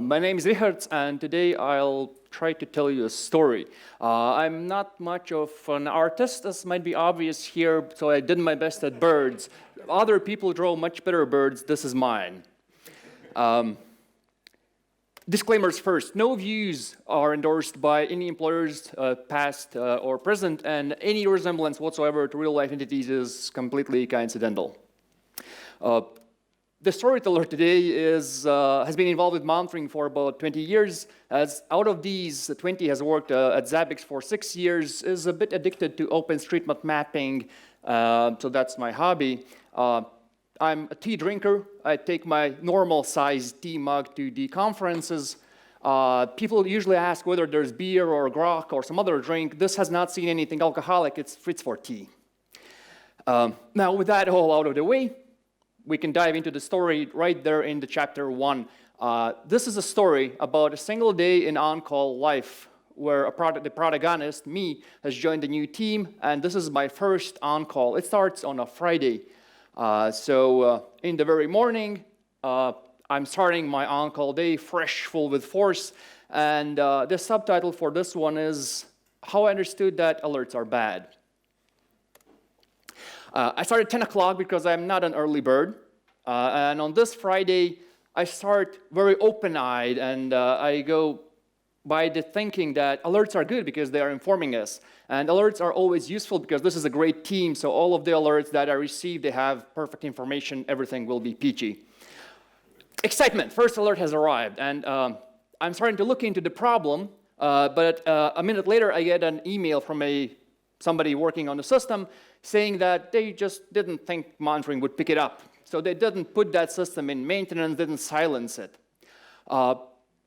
My name is Rihards, and today I'll try to tell you a story. I'm not much of an artist, as might be obvious here, so I did my best at birds. Other people draw much better birds. This is mine. Disclaimers first. No views are endorsed by any employers, past or present, and any resemblance whatsoever to real-life entities is completely coincidental. The storyteller today has been involved with monitoring for about 20 years. As out of these, 20 has worked at Zabbix for 6 years, is a bit addicted to OpenStreetMap mapping, so that's my hobby. I'm a tea drinker. I take my normal-sized tea mug to the conferences. People usually ask whether there's beer or grog or some other drink. This has not seen anything alcoholic. It's for tea. Now, with that all out of the way, we can dive into the story right there in the chapter 1. This is a story about a single day in on-call life where the protagonist, me, has joined a new team, and this is my first on-call. It starts on a Friday. So in the very morning, I'm starting my on-call day fresh, full with force, and the subtitle for this one is How I Understood That Alerts Are Bad. I started at 10 o'clock because I'm not an early bird. And on this Friday, I start very open-eyed, and I go by the thinking that alerts are good because they are informing us. And alerts are always useful because this is a great team, so all of the alerts that I receive, they have perfect information, everything will be peachy. Excitement, first alert has arrived, and I'm starting to look into the problem, but a minute later, I get an email from somebody working on the system saying that they just didn't think monitoring would pick it up. So they didn't put that system in maintenance, didn't silence it. The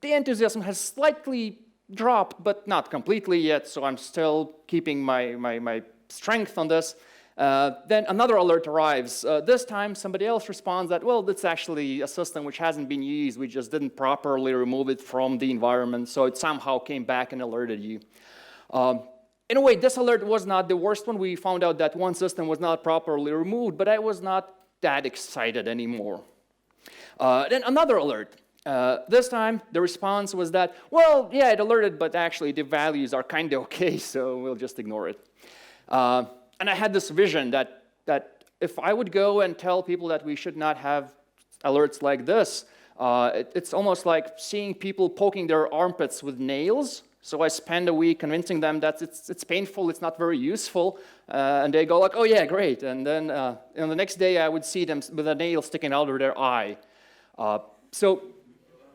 enthusiasm has slightly dropped, but not completely yet, so I'm still keeping my strength on this. Then another alert arrives. This time, somebody else responds that, well, it's actually a system which hasn't been used. We just didn't properly remove it from the environment, so it somehow came back and alerted you. In a way, this alert was not the worst one. We found out that one system was not properly removed, but I was not that excited anymore. Then another alert. This time, the response was that, well, yeah, it alerted, but actually the values are kind of okay, so we'll just ignore it. And I had this vision that if I would go and tell people that we should not have alerts like this, it's almost like seeing people poking their armpits with nails. So I spend a week convincing them that it's painful, it's not very useful, and they go like, oh yeah, great. And then the next day I would see them with a nail sticking out of their eye. So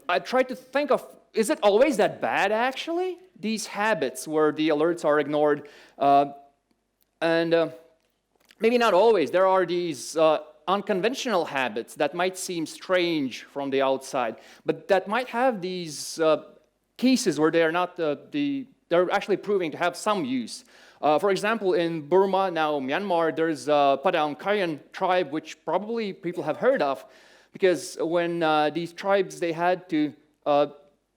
I tried to think of, is it always that bad actually? These habits where the alerts are ignored. And maybe not always. There are these unconventional habits that might seem strange from the outside, but that might have these cases where they are not they're actually proving to have some use. For example, in Burma, now Myanmar, there's a Padang Kayan tribe, which probably people have heard of, because when these tribes, they had to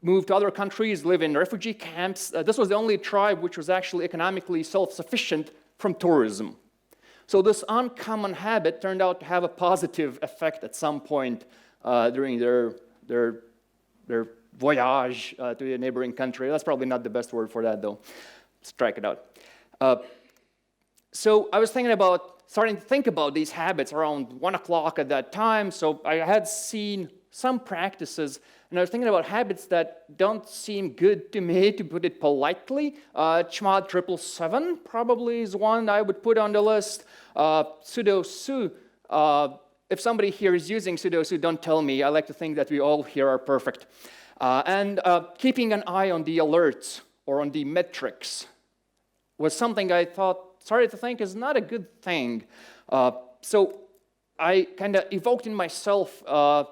move to other countries, live in refugee camps, this was the only tribe which was actually economically self-sufficient from tourism. So this uncommon habit turned out to have a positive effect at some point during their voyage to a neighboring country. That's probably not the best word for that, though. Strike it out. So I was starting to think about these habits around 1 o'clock at that time. So I had seen some practices, and I was thinking about habits that don't seem good to me, to put it politely. Chmod 777 probably is one I would put on the list. Sudo su. If somebody here is using sudo su, don't tell me. I like to think that we all here are perfect. And keeping an eye on the alerts or on the metrics was something I started to think is not a good thing. So I kind of evoked in myself a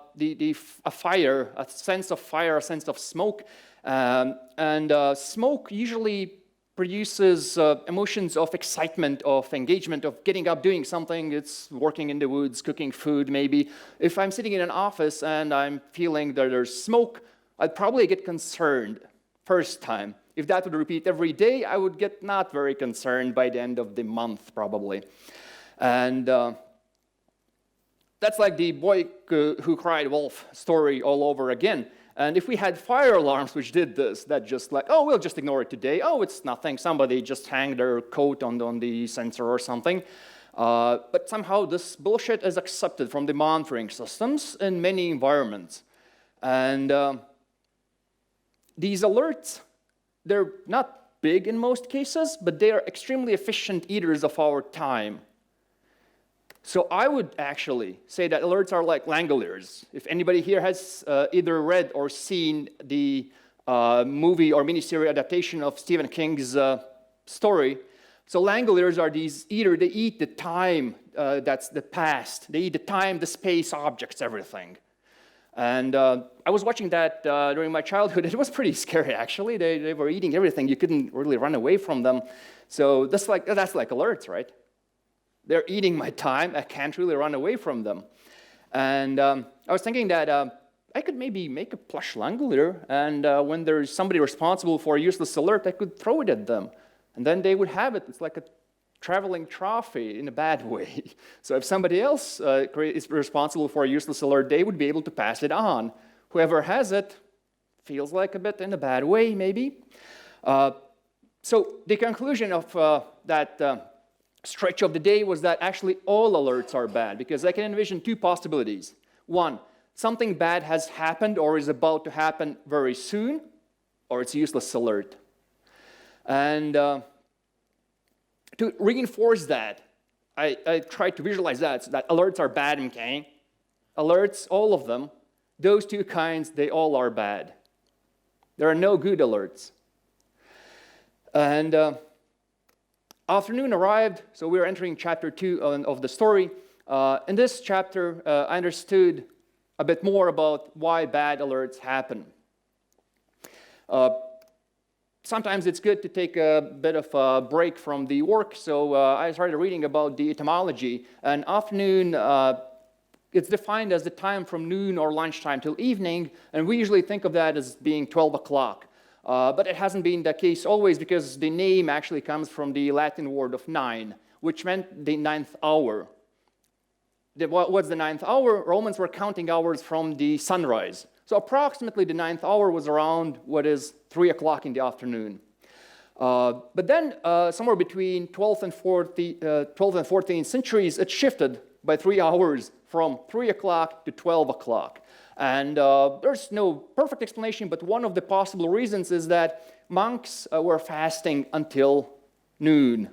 sense of fire, a sense of smoke. And smoke usually produces emotions of excitement, of engagement, of getting up, doing something. It's working in the woods, cooking food maybe. If I'm sitting in an office and I'm feeling that there's smoke, I'd probably get concerned first time. If that would repeat every day, I would get not very concerned by the end of the month, probably. And that's like the boy who cried wolf story all over again. And if we had fire alarms which did this, that just like, oh, we'll just ignore it today. Oh, it's nothing. Somebody just hanged their coat on the sensor or something. But somehow this bullshit is accepted from the monitoring systems in many environments. And these alerts, they're not big in most cases, but they are extremely efficient eaters of our time. So I would actually say that alerts are like Langoliers. If anybody here has either read or seen the movie or miniseries adaptation of Stephen King's story, so Langoliers are these eaters. They eat the time that's the past. They eat the time, the space, objects, everything. And I was watching that during my childhood. It was pretty scary, actually. They were eating everything. You couldn't really run away from them. So that's like alerts, right? They're eating my time. I can't really run away from them. And I was thinking that I could maybe make a plush Langolier, and when there's somebody responsible for a useless alert, I could throw it at them. And then they would have it. It's like a traveling trophy in a bad way. So if somebody else is responsible for a useless alert, they would be able to pass it on. Whoever has it feels like a bit in a bad way, maybe. So the conclusion of that stretch of the day was that actually all alerts are bad, because I can envision two possibilities. One, something bad has happened or is about to happen very soon, or it's a useless alert. And to reinforce that, I tried to visualize that, so that alerts are bad, okay? Alerts, all of them, those two kinds, they all are bad. There are no good alerts. And afternoon arrived, so we were entering chapter 2 of the story. In this chapter, I understood a bit more about why bad alerts happen. Sometimes it's good to take a bit of a break from the work, so I started reading about the etymology. And afternoon, it's defined as the time from noon or lunchtime till evening, and we usually think of that as being 12 o'clock. But it hasn't been the case always, because the name actually comes from the Latin word of nine, which meant the ninth hour. What's the ninth hour? Romans were counting hours from the sunrise. So approximately the ninth hour was around what is 3 o'clock in the afternoon. But then somewhere between 12th and 14th centuries, it shifted by 3 hours from 3 o'clock to 12 o'clock. And there's no perfect explanation, but one of the possible reasons is that monks were fasting until noon.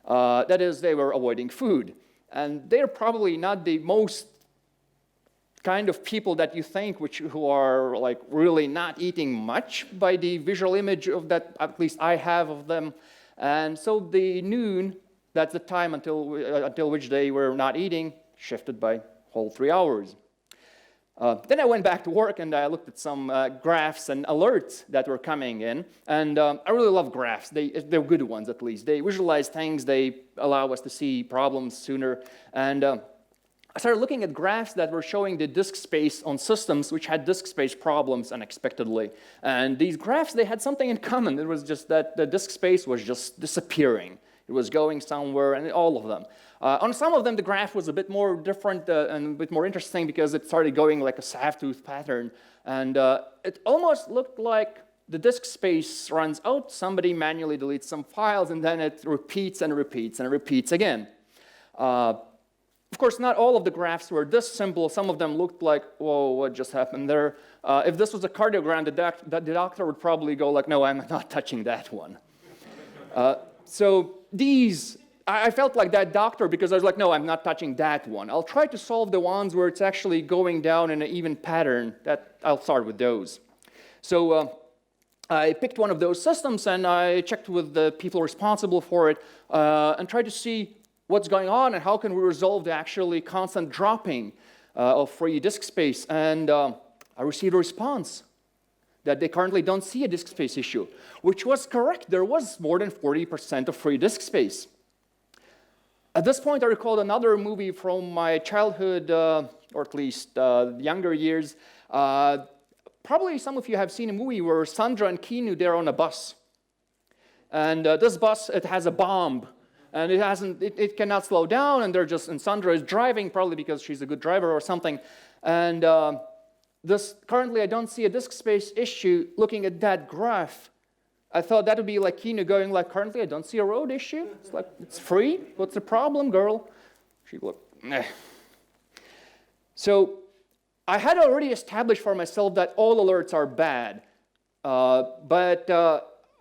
That is, they were avoiding food. And they're probably not the most kind of people that you think who are like really not eating much by the visual image of that, at least I have of them. And so the noon, that's the time until which they were not eating, shifted by whole 3 hours. Then I went back to work and I looked at some graphs and alerts that were coming in. And I really love graphs. They're good ones, at least. They visualize things. They allow us to see problems sooner. And I started looking at graphs that were showing the disk space on systems which had disk space problems unexpectedly. And these graphs, they had something in common. It was just that the disk space was just disappearing. It was going somewhere, and all of them. On some of them, the graph was a bit more different and a bit more interesting, because it started going like a sawtooth pattern. And it almost looked like the disk space runs out, somebody manually deletes some files, and then it repeats and repeats and repeats again. Of course, not all of the graphs were this simple. Some of them looked like, whoa, what just happened there? If this was a cardiogram, the doctor would probably go like, no, I'm not touching that one. So these, I felt like that doctor, because I was like, no, I'm not touching that one. I'll try to solve the ones where it's actually going down in an even pattern. I'll start with those. So I picked one of those systems, and I checked with the people responsible for it, and tried to see what's going on and how can we resolve the actually constant dropping of free disk space. And I received a response that they currently don't see a disk space issue, which was correct. There was more than 40% of free disk space. At this point, I recalled another movie from my childhood, or at least younger years. Probably some of you have seen a movie where Sandra and Keanu, they're on a bus. And this bus, it has a bomb. And it cannot slow down, and Sandra is driving, probably because she's a good driver or something. And currently I don't see a disk space issue. Looking at that graph, I thought that would be like Kino going like, currently I don't see a road issue. It's like, it's free. What's the problem, girl? She looked, nah. So I had already established for myself that all alerts are bad. But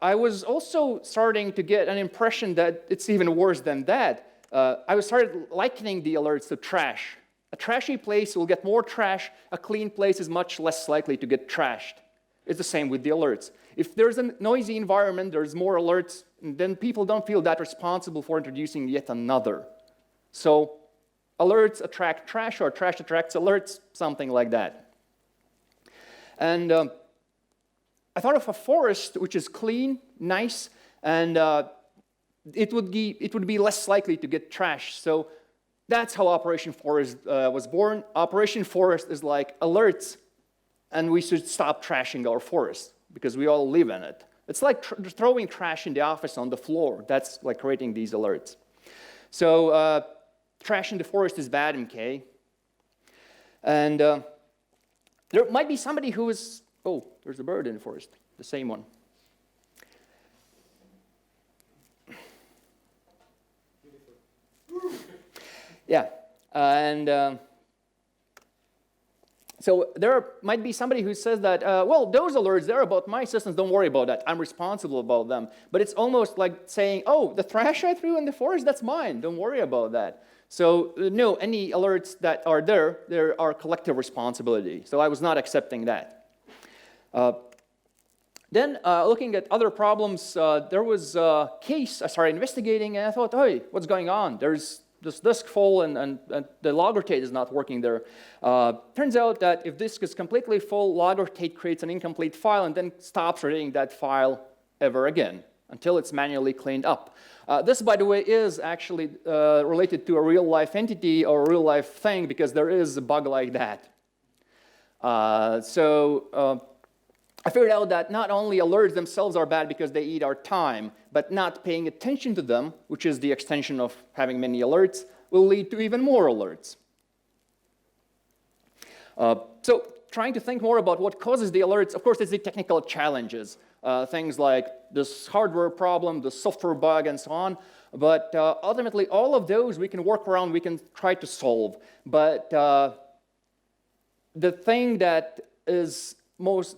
I was also starting to get an impression that it's even worse than that. I started likening the alerts to trash. A trashy place will get more trash. A clean place is much less likely to get trashed. It's the same with the alerts. If there's a noisy environment, there's more alerts, then people don't feel that responsible for introducing yet another. So alerts attract trash, or trash attracts alerts, something like that. And I thought of a forest which is clean, nice, and it would be less likely to get trashed. So that's how Operation Forest was born. Operation Forest is like alerts, and we should stop trashing our forest because we all live in it. It's like throwing trash in the office on the floor. That's like creating these alerts. So trash in the forest is bad, MK. And there might be somebody who is, oh, there's a bird in the forest, the same one. Yeah, and so there might be somebody who says that, well, those alerts, they're about my systems, don't worry about that. I'm responsible about them. But it's almost like saying, oh, the trash I threw in the forest, that's mine. Don't worry about that. So no, any alerts that are there, they're our collective responsibility. So I was not accepting that. Then looking at other problems, there was a case I started investigating, and I thought, hey, what's going on? There's this disk full, and the log rotate is not working there. Turns out that if disk is completely full, log rotate creates an incomplete file and then stops reading that file ever again until it's manually cleaned up. This, by the way, is actually related to a real-life entity or a real-life thing because there is a bug like that. I figured out that not only alerts themselves are bad because they eat our time, but not paying attention to them, which is the extension of having many alerts, will lead to even more alerts. So trying to think more about what causes the alerts, of course, it's the technical challenges, things like this hardware problem, the software bug, and so on. But ultimately, all of those we can work around, we can try to solve. But the thing that is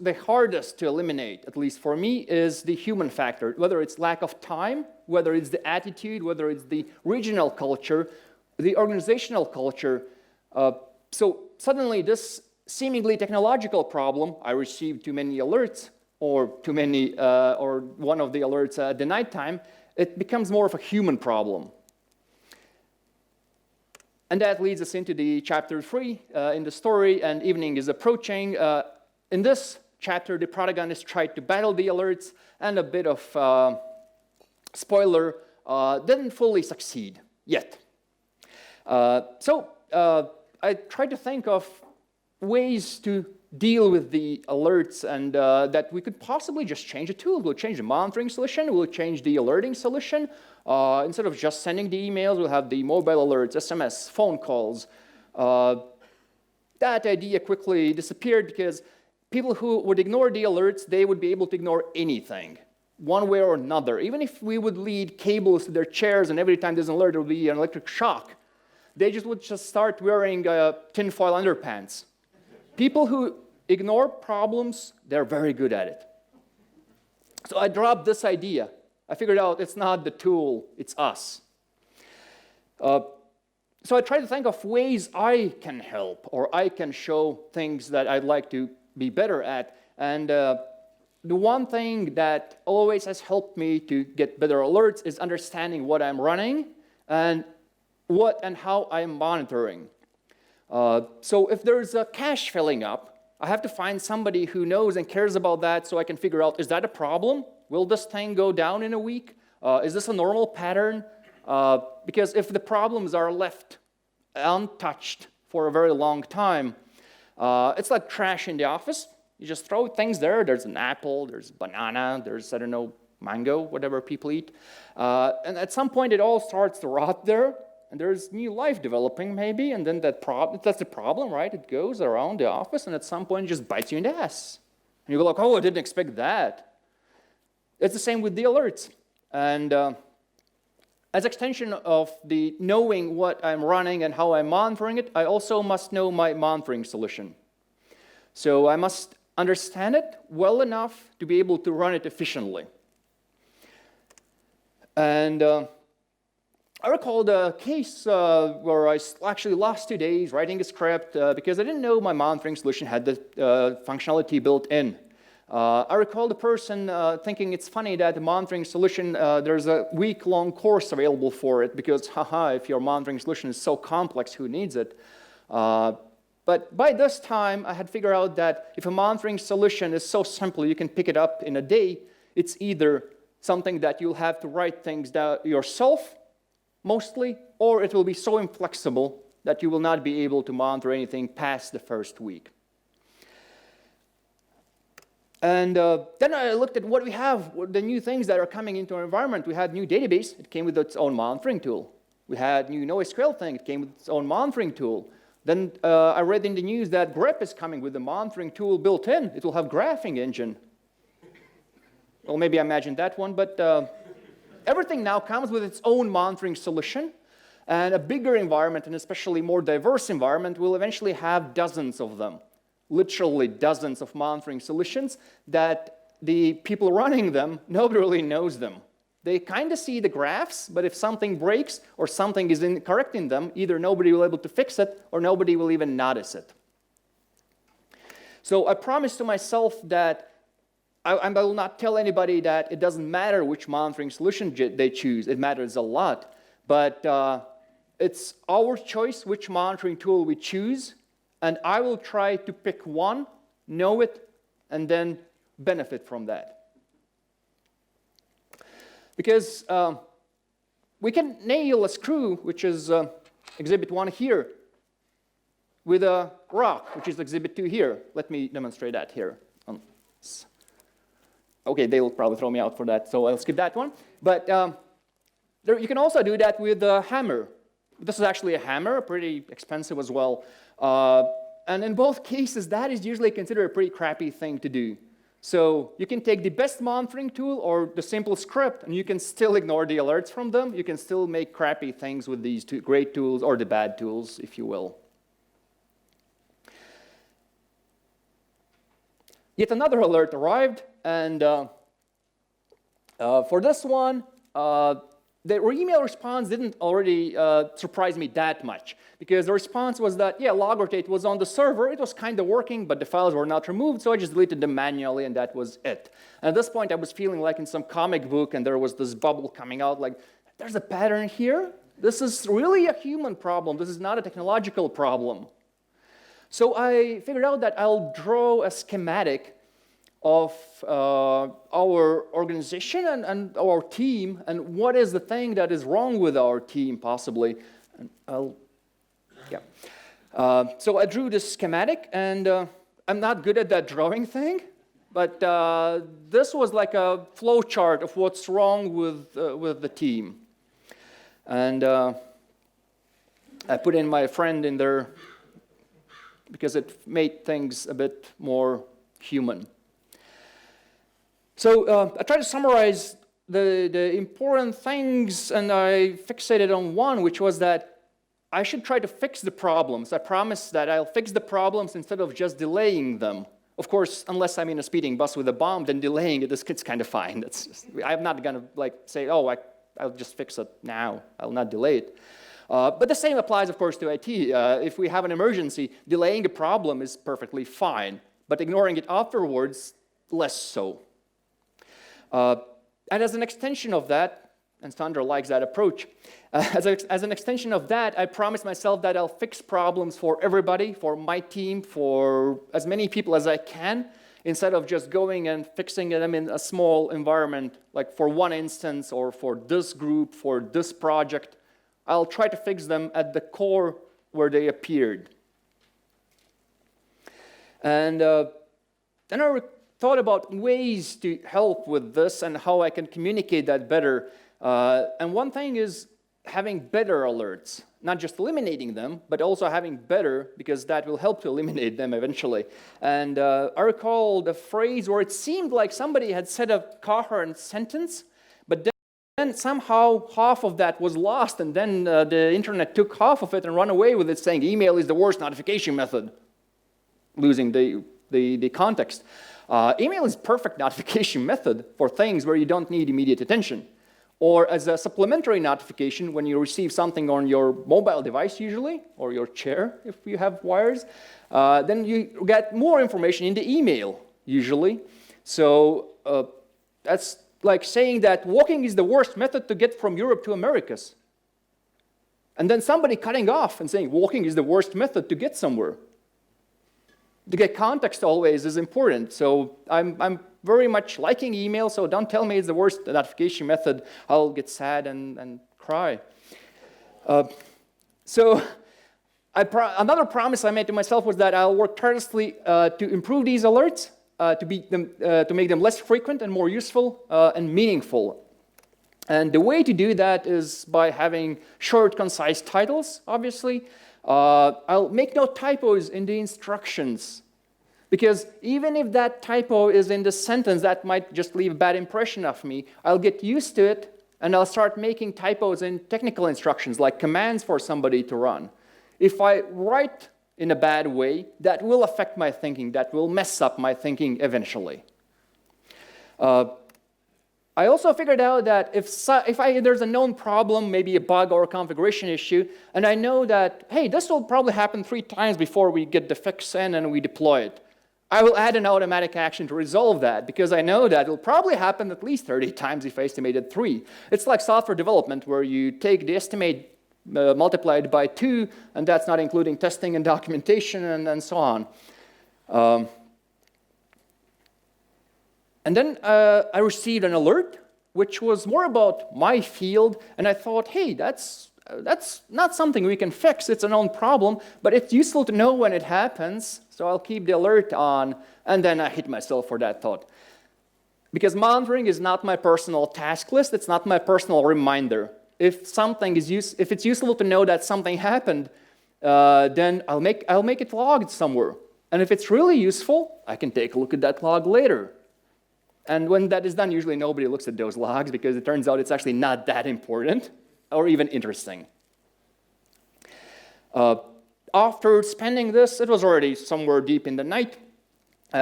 the hardest to eliminate, at least for me, is the human factor, whether it's lack of time, whether it's the attitude, whether it's the regional culture, the organizational culture. So suddenly this seemingly technological problem, I received too many alerts, or too many, or one of the alerts at the nighttime, it becomes more of a human problem. And that leads us into the chapter 3 in the story, and evening is approaching. In this chapter, the protagonist tried to battle the alerts, and a bit of spoiler, didn't fully succeed yet. So I tried to think of ways to deal with the alerts, and that we could possibly just change a tool. We'll change the monitoring solution, we'll change the alerting solution. Instead of just sending the emails, we'll have the mobile alerts, SMS, phone calls. That idea quickly disappeared because people who would ignore the alerts, they would be able to ignore anything, one way or another. Even if we would lead cables to their chairs and every time there's an alert, there would be an electric shock, they would just start wearing tinfoil underpants. People who ignore problems, they're very good at it. So I dropped this idea. I figured out it's not the tool, it's us. So I tried to think of ways I can help, or I can show things that I'd like to be better at. And the one thing that always has helped me to get better alerts is understanding what I'm running and what and how I'm monitoring. So if there's a cache filling up, I have to find somebody who knows and cares about that so I can figure out, is that a problem? Will this thing go down in a week? Is this a normal pattern? Because if the problems are left untouched for a very long time, it's like trash in the office. You just throw things there. There's an apple, there's a banana, there's, I don't know, mango, whatever people eat. And at some point, it all starts to rot there. and there's new life developing maybe, and then that's the problem, right? It goes around the office, and at some point it just bites you in the ass. And you go like, oh, I didn't expect that. It's the same with the alerts. And as extension of the knowing what I'm running and how I'm monitoring it, I also must know my monitoring solution. So I must understand it well enough to be able to run it efficiently. And I recall the case where I actually lost 2 days writing a script because I didn't know my monitoring solution had the functionality built in. I recall the person thinking it's funny that the monitoring solution, there's a week-long course available for it because, haha, if your monitoring solution is so complex, who needs it? But by this time, I had figured out that if a monitoring solution is so simple, you can pick it up in a day, it's either something that you'll have to write things down yourself, mostly, or it will be so inflexible that you will not be able to monitor anything past the first week. And then I looked at what we have, what the new things that are coming into our environment. We had new database, it came with its own monitoring tool. We had new NoSQL thing, it came with its own monitoring tool. Then I read in the news that grep is coming with the monitoring tool built in. It will have graphing engine. Well, maybe I imagined that one, but everything now comes with its own monitoring solution, and a bigger environment, and especially more diverse environment, will eventually have dozens of them, literally dozens of monitoring solutions that the people running them, nobody really knows them. They kind of see the graphs, but if something breaks or something is incorrect in them, either nobody will be able to fix it or nobody will even notice it. So I promised to myself that I will not tell anybody that it doesn't matter which monitoring solution they choose. It matters a lot. But it's our choice which monitoring tool we choose, and I will try to pick one, know it, and then benefit from that. Because we can nail a screw, which is Exhibit 1 here, with a rock, which is Exhibit 2 here. Let me demonstrate that here. Okay, they will probably throw me out for that, so I'll skip that one. But you can also do that with a hammer. This is actually a hammer, pretty expensive as well. And in both cases, that is usually considered a pretty crappy thing to do. So you can take the best monitoring tool or the simple script, and you can still ignore the alerts from them. You can still make crappy things with these two great tools, or the bad tools, if you will. Yet another alert arrived, and for this one, the email response didn't already surprise me that much, because the response was that, yeah, log rotate was on the server, it was kind of working, but the files were not removed, so I just deleted them manually, and that was it. And at this point, I was feeling like in some comic book, and there was this bubble coming out, like, there's a pattern here? This is really a human problem. This is not a technological problem. So I figured out that I'll draw a schematic of our organization and our team, and what is the thing that is wrong with our team, possibly. And so I drew this schematic, and I'm not good at that drawing thing, but this was like a flow chart of what's wrong with the team. And I put in my friend in there because it made things a bit more human. So I tried to summarize the important things, and I fixated on one, which was that I should try to fix the problems. I promised that I'll fix the problems instead of just delaying them. Of course, unless I'm in a speeding bus with a bomb, then delaying it is kind of fine. I'm not going to say, oh, I'll just fix it now. I'll not delay it. But the same applies, of course, to IT. If we have an emergency, delaying a problem is perfectly fine, but ignoring it afterwards, less so. And as an extension of that, and Sandra likes that approach, as an extension of that, I promised myself that I'll fix problems for everybody, for my team, for as many people as I can, instead of just going and fixing them in a small environment, like for one instance or for this group, for this project. I'll try to fix them at the core where they appeared. And then I thought about ways to help with this and how I can communicate that better. And one thing is having better alerts, not just eliminating them, but also having better, because that will help to eliminate them eventually. And I recall the phrase where it seemed like somebody had said a coherent sentence, but then somehow half of that was lost, and then the internet took half of it and ran away with it, saying email is the worst notification method, losing the context. Email is perfect notification method for things where you don't need immediate attention. Or as a supplementary notification when you receive something on your mobile device usually, or your chair if you have wires, then you get more information in the email usually. So that's like saying that walking is the worst method to get from Europe to Americas. And then somebody cutting off and saying walking is the worst method to get somewhere. To get context always is important. So I'm very much liking email, so don't tell me it's the worst notification method. I'll get sad and cry. So another promise I made to myself was that I'll work tirelessly to improve these alerts, to make them less frequent and more useful and meaningful. And the way to do that is by having short, concise titles, obviously. I'll make no typos in the instructions, because even if that typo is in the sentence, that might just leave a bad impression of me. I'll get used to it, and I'll start making typos in technical instructions, like commands for somebody to run. If I write in a bad way, that will affect my thinking, that will mess up my thinking eventually. I also figured out that if there's a known problem, maybe a bug or a configuration issue, and I know that, hey, this will probably happen 3 times before we get the fix in and we deploy it, I will add an automatic action to resolve that, because I know that it'll probably happen at least 30 times if I estimated 3. It's like software development, where you take the estimate multiplied by 2, and that's not including testing and documentation and so on. And then I received an alert, which was more about my field, and I thought, hey, that's not something we can fix. It's a known problem, but it's useful to know when it happens, so I'll keep the alert on, and then I hit myself for that thought. Because monitoring is not my personal task list, it's not my personal reminder. If it's useful to know that something happened, then I'll make it logged somewhere. And if it's really useful, I can take a look at that log later. And when that is done, usually nobody looks at those logs, because it turns out it's actually not that important or even interesting. After spending this, it was already somewhere deep in the night,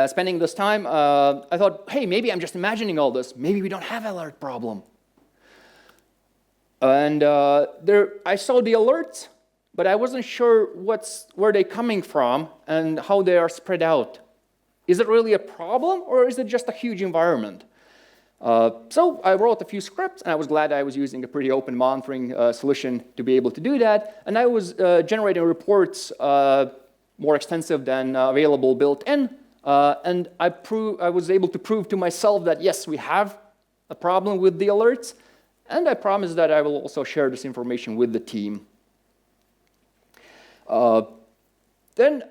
spending this time, I thought, hey, maybe I'm just imagining all this. Maybe we don't have an alert problem. And I saw the alerts, but I wasn't sure where they're coming from and how they are spread out. Is it really a problem, or is it just a huge environment? So I wrote a few scripts, and I was glad I was using a pretty open monitoring solution to be able to do that. And I was generating reports more extensive than available built-in. And I was able to prove to myself that, yes, we have a problem with the alerts. And I promised that I will also share this information with the team. Then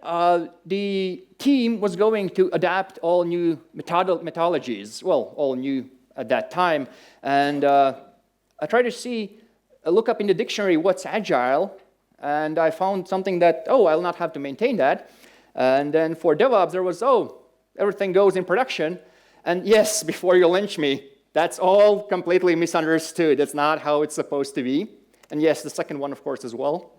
the team was going to adapt all new methodologies, well, all new at that time. And I tried to look up in the dictionary what's agile, and I found something that, I'll not have to maintain that. And then for DevOps, there was, everything goes in production. And yes, before you lynch me, that's all completely misunderstood. That's not how it's supposed to be. And yes, the second one, of course, as well.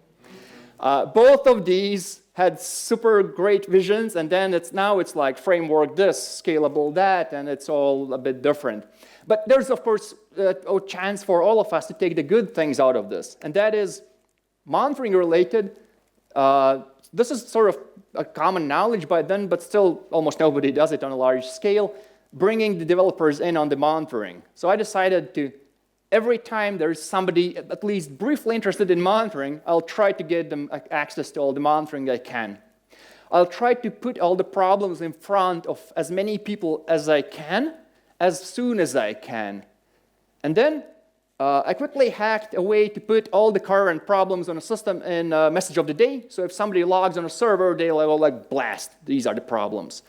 Both of these had super great visions, and then now it's like framework this, scalable that, and it's all a bit different. But there's, of course, a chance for all of us to take the good things out of this, and that is monitoring related. This is sort of a common knowledge by then, but still almost nobody does it on a large scale, bringing the developers in on the monitoring. So I decided to, every time there's somebody at least briefly interested in monitoring, I'll try to get them access to all the monitoring I can. I'll try to put all the problems in front of as many people as I can, as soon as I can. And then I quickly hacked a way to put all the current problems on a system in a message of the day. So if somebody logs on a server, they'll like blast, these are the problems.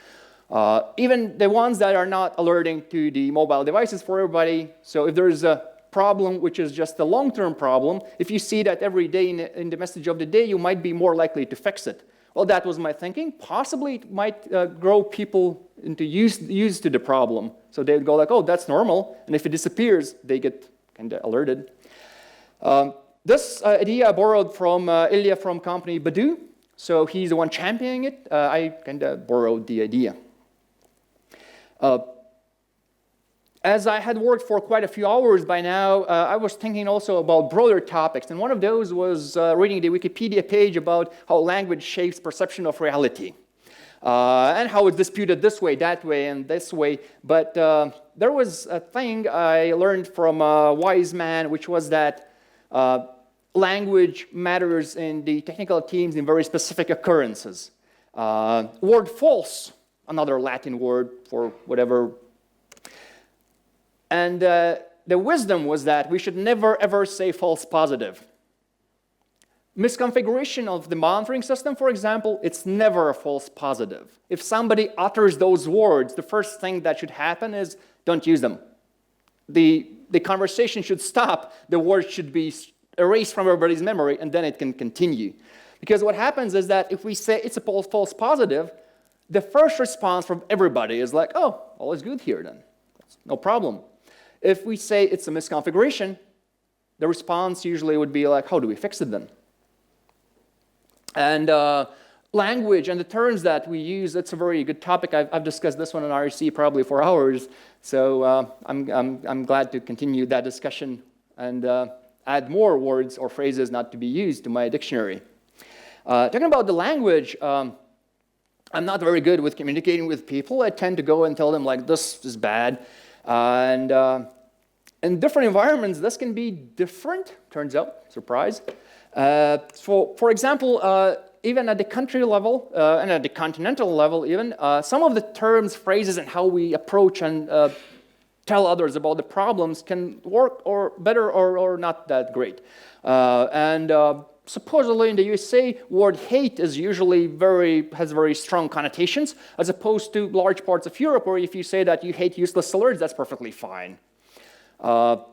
Even the ones that are not alerting to the mobile devices for everybody. So if there's a problem which is just a long-term problem. If you see that every day in the message of the day, you might be more likely to fix it. Well, that was my thinking. Possibly it might grow people into used to the problem. So they'd go like, oh, that's normal. And if it disappears, they get kind of alerted. This idea I borrowed from Ilya from company Badu. So he's the one championing it. I kind of borrowed the idea. As I had worked for quite a few hours by now, I was thinking also about broader topics. And one of those was reading the Wikipedia page about how language shapes perception of reality. And how it's disputed this way, that way, and this way. But there was a thing I learned from a wise man, which was that language matters in the technical teams in very specific occurrences. Word false, another Latin word for whatever. And the wisdom was that we should never, ever say false positive. Misconfiguration of the monitoring system, for example, it's never a false positive. If somebody utters those words, the first thing that should happen is don't use them. The conversation should stop. The words should be erased from everybody's memory, and then it can continue. Because what happens is that if we say it's a false positive, the first response from everybody is like, oh, all is good here then. That's no problem. If we say it's a misconfiguration, the response usually would be like, how do we fix it then? And language and the terms that we use, it's a very good topic. I've discussed this one in REC probably for hours. So I'm glad to continue that discussion and add more words or phrases not to be used to my dictionary. Talking about the language, I'm not very good with communicating with people. I tend to go and tell them like, this is bad. And in different environments, this can be different, turns out, surprise. For example, even at the country level and at the continental level even, some of the terms, phrases, and how we approach and tell others about the problems can work or better or not that great. Supposedly in the USA, word hate is usually has very strong connotations, as opposed to large parts of Europe, where if you say that you hate useless alerts, that's perfectly fine. So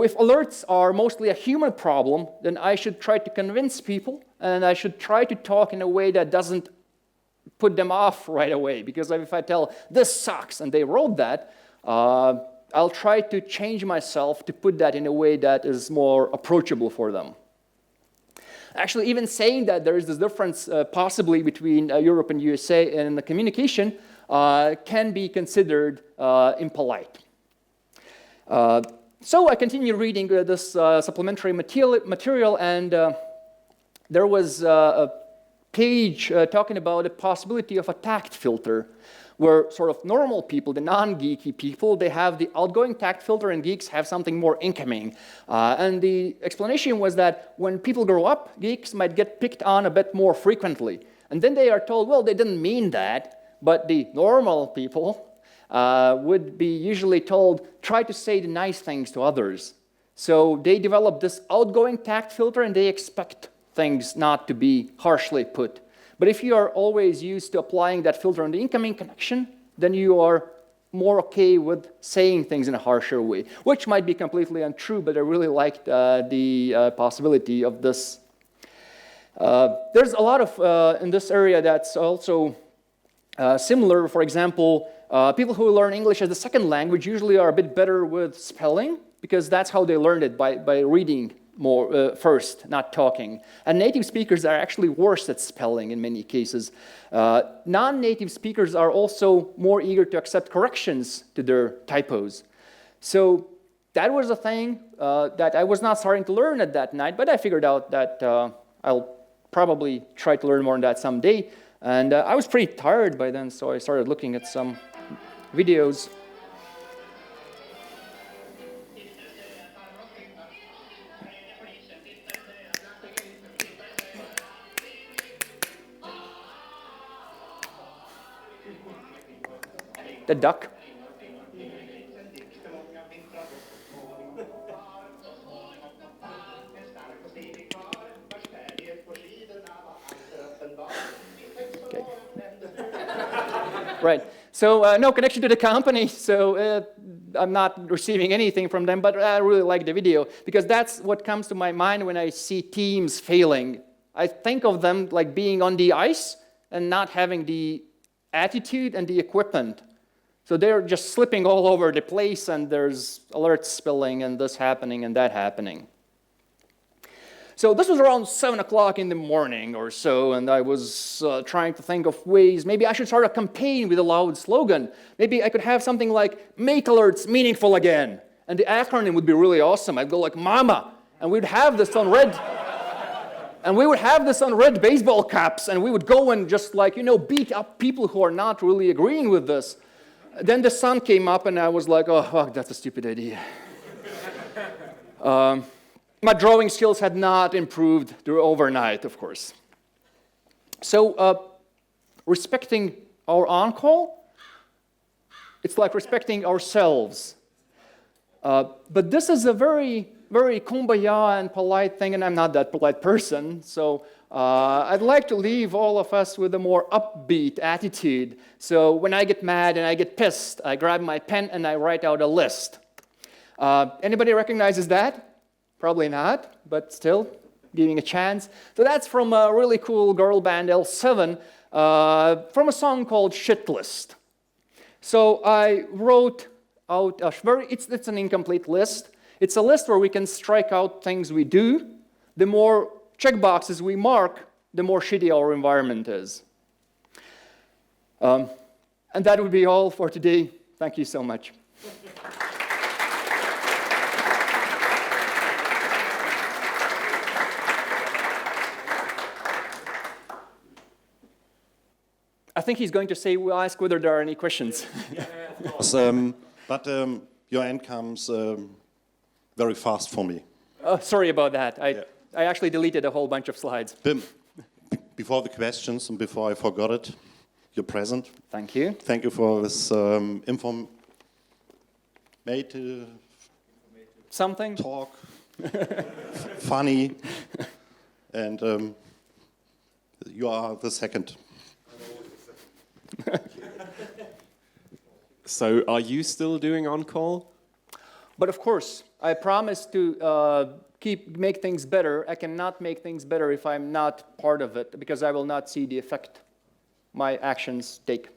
if alerts are mostly a human problem, then I should try to convince people, and I should try to talk in a way that doesn't put them off right away. Because if I tell, this sucks, and they wrote that, I'll try to change myself to put that in a way that is more approachable for them. Actually, even saying that there is this difference possibly between Europe and USA in the communication can be considered impolite. So I continued reading this supplementary material, and there was a page talking about the possibility of a tact filter, where sort of normal people, the non-geeky people, they have the outgoing tact filter, and geeks have something more incoming. And the explanation was that when people grow up, geeks might get picked on a bit more frequently. And then they are told, well, they didn't mean that, but the normal people would be usually told, try to say the nice things to others. So they develop this outgoing tact filter, and they expect things not to be harshly put. But if you are always used to applying that filter on the incoming connection, then you are more okay with saying things in a harsher way, which might be completely untrue, but I really liked the possibility of this. There's a lot of, in this area, that's also similar. For example, people who learn English as a second language usually are a bit better with spelling, because that's how they learned it, by reading more first, not talking. And native speakers are actually worse at spelling in many cases. Non-native speakers are also more eager to accept corrections to their typos. So that was a thing that I was not starting to learn at that night, but I figured out that I'll probably try to learn more on that someday. And I was pretty tired by then, so I started looking at some videos. The duck. Okay. Right. So no connection to the company, so I'm not receiving anything from them, but I really like the video because that's what comes to my mind when I see teams failing. I think of them like being on the ice and not having the attitude and the equipment. So they're just slipping all over the place and there's alerts spilling and this happening and that happening. So this was around 7 o'clock in the morning or so, and I was trying to think of ways. Maybe I should start a campaign with a loud slogan. Maybe I could have something like, make alerts meaningful again. And the acronym would be really awesome. I'd go like, MAMA, and we'd have this on red. And we would have this on red baseball caps, and we would go and just like, beat up people who are not really agreeing with this. Then the sun came up, and I was like, oh, fuck, that's a stupid idea. My drawing skills had not improved overnight, of course. So respecting our on-call, it's like respecting ourselves. But this is a very, very kumbaya and polite thing, and I'm not that polite person. So I'd like to leave all of us with a more upbeat attitude. So when I get mad and I get pissed, I grab my pen and I write out a list. Anybody recognizes that? Probably not, but still, giving a chance. So that's from a really cool girl band, L7, from a song called Shit List. So I wrote out it's an incomplete list. It's a list where we can strike out things we do. The more checkboxes we mark, the more shitty our environment is. And that would be all for today. Thank you so much. I think he's going to say, we'll ask whether there are any questions. Yeah, of course. But your end comes very fast for me. Sorry about that. I actually deleted a whole bunch of slides. Before the questions and before I forgot it, you're present. Thank you. Thank you for this informative something talk, funny, and you are the second. So are you still doing on-call? But of course, I promise to make things better. I cannot make things better if I'm not part of it, because I will not see the effect my actions take.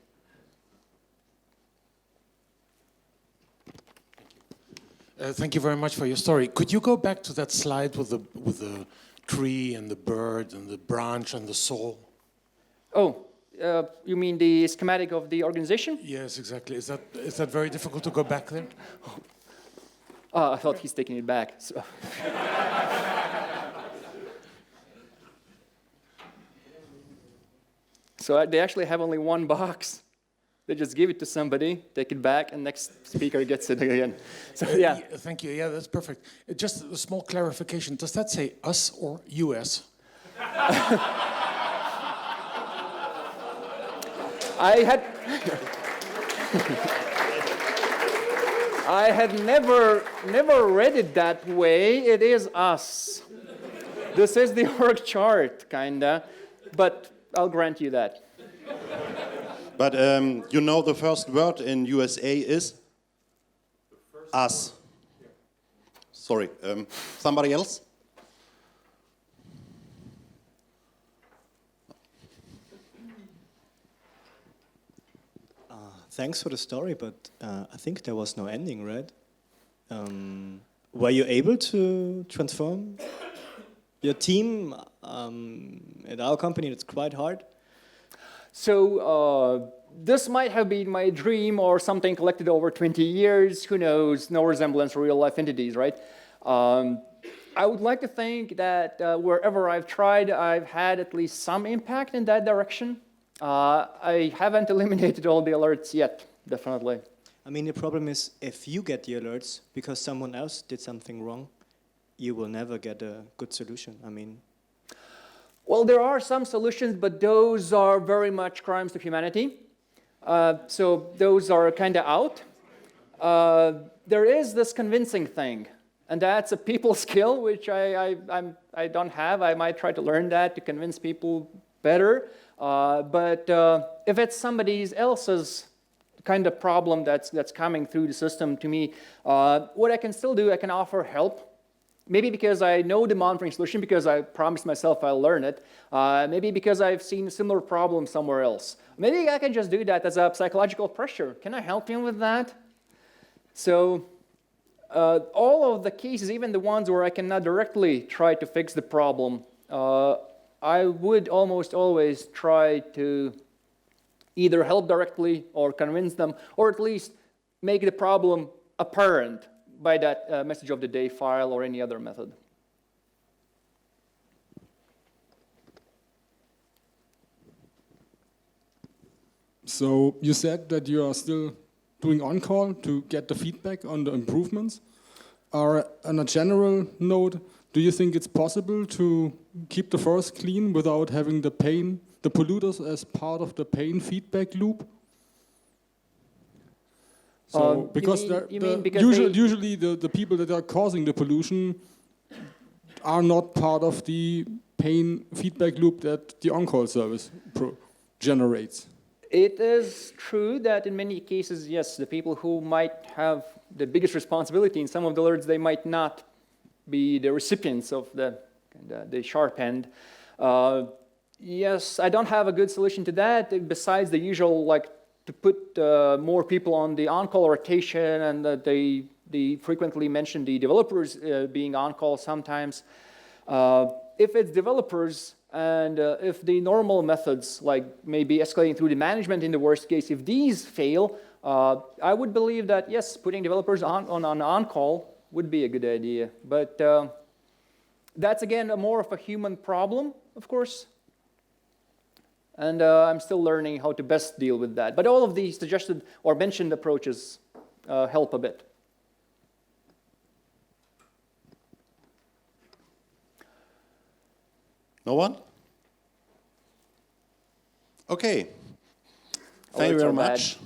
Thank you very much for your story. Could you go back to that slide with the tree and the bird and the branch and the soul? Oh. You mean the schematic of the organization? Yes, exactly. Is that very difficult to go back there? I thought he's taking it back. So they actually have only one box. They just give it to somebody, take it back, and next speaker gets it again. So yeah. Thank you. Yeah, that's perfect. Just a small clarification. Does that say us or US? I had never read it that way. It is us. This is the org chart, kinda, but I'll grant you that. But the first word in USA is us. Sorry, somebody else? Thanks for the story, but I think there was no ending, right? Were you able to transform your team? At our company, it's quite hard. So this might have been my dream or something collected over 20 years. Who knows? No resemblance to real-life entities, right? I would like to think that wherever I've tried, I've had at least some impact in that direction. I haven't eliminated all the alerts yet, definitely. I mean, the problem is if you get the alerts because someone else did something wrong, you will never get a good solution. I mean... Well, there are some solutions, but those are very much crimes to humanity. So those are kind of out. There is this convincing thing, and that's a people skill, which I don't have. I might try to learn that to convince people better. But if it's somebody else's kind of problem that's coming through the system to me. What I can still do, I can offer help. Maybe because I know the monitoring solution, because I promised myself I'll learn it. Maybe because I've seen a similar problem somewhere else. Maybe I can just do that as a psychological pressure. Can I help you with that? So all of the cases, even the ones where I cannot directly try to fix the problem, I would almost always try to either help directly or convince them, or at least make the problem apparent by that message of the day file or any other method. So you said that you are still doing on-call to get the feedback on the improvements. Or on a general note, do you think it's possible to keep the forest clean without having the polluters as part of the pain feedback loop? So because usually the people that are causing the pollution are not part of the pain feedback loop that the on-call service generates. It is true that in many cases, yes, the people who might have the biggest responsibility in some of the alerts, they might not be the recipients of the sharp end. Yes, I don't have a good solution to that besides the usual, like to put more people on the on-call rotation, and they frequently mention the developers being on-call sometimes. If it's developers, and if the normal methods, like maybe escalating through the management in the worst case, if these fail, I would believe that, yes, putting developers on on-call would be a good idea. But that's, again, more of a human problem, of course. And I'm still learning how to best deal with that. But all of these suggested or mentioned approaches help a bit. No one? Okay. Thank you very much.